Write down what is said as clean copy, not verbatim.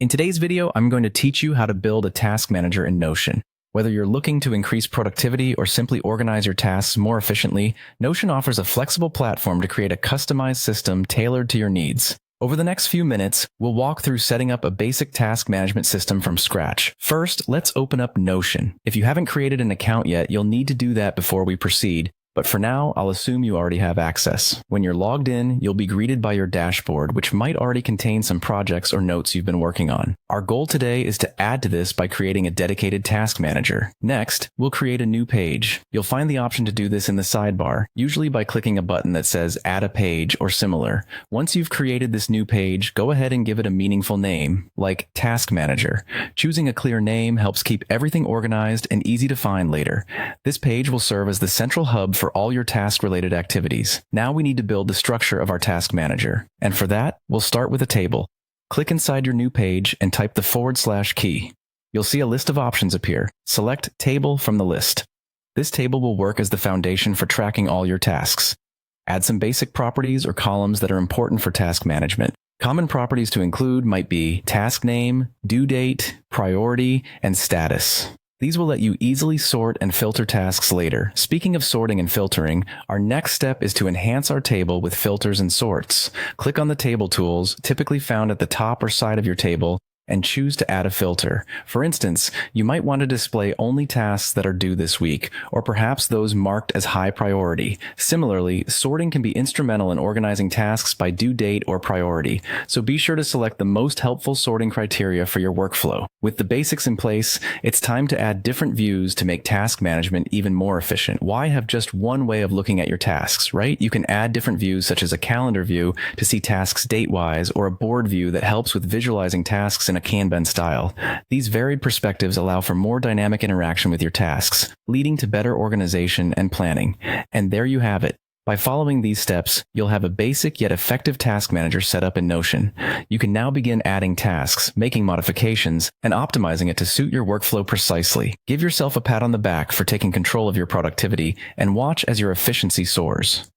In today's video, I'm going to teach you how to build a task manager in Notion. Whether you're looking to increase productivity or simply organize your tasks more efficiently, Notion offers a flexible platform to create a customized system tailored to your needs. Over the next few minutes, we'll walk through setting up a basic task management system from scratch. First, let's open up Notion. If you haven't created an account yet, you'll need to do that before we proceed. But for now, I'll assume you already have access. When you're logged in, you'll be greeted by your dashboard, which might already contain some projects or notes you've been working on. Our goal today is to add to this by creating a dedicated task manager. Next, we'll create a new page. You'll find the option to do this in the sidebar, usually by clicking a button that says Add a Page or similar. Once you've created this new page, go ahead and give it a meaningful name, like Task Manager. Choosing a clear name helps keep everything organized and easy to find later. This page will serve as the central hub for all your task-related activities. Now we need to build the structure of our task manager. And for that, we'll start with a table. Click inside your new page and type the / key. You'll see a list of options appear. Select Table from the list. This table will work as the foundation for tracking all your tasks. Add some basic properties or columns that are important for task management. Common properties to include might be task name, due date, priority, and status. These will let you easily sort and filter tasks later. Speaking of sorting and filtering, our next step is to enhance our table with filters and sorts. Click on the table tools, typically found at the top or side of your table, and choose to add a filter. For instance, you might want to display only tasks that are due this week, or perhaps those marked as high priority. Similarly, sorting can be instrumental in organizing tasks by due date or priority, so be sure to select the most helpful sorting criteria for your workflow. With the basics in place, it's time to add different views to make task management even more efficient. Why have just one way of looking at your tasks, right? You can add different views such as a calendar view to see tasks date-wise, or a board view that helps with visualizing tasks in a Kanban style. These varied perspectives allow for more dynamic interaction with your tasks, leading to better organization and planning. And there you have it. By following these steps, you'll have a basic yet effective task manager set up in Notion. You can now begin adding tasks, making modifications, and optimizing it to suit your workflow precisely. Give yourself a pat on the back for taking control of your productivity and watch as your efficiency soars.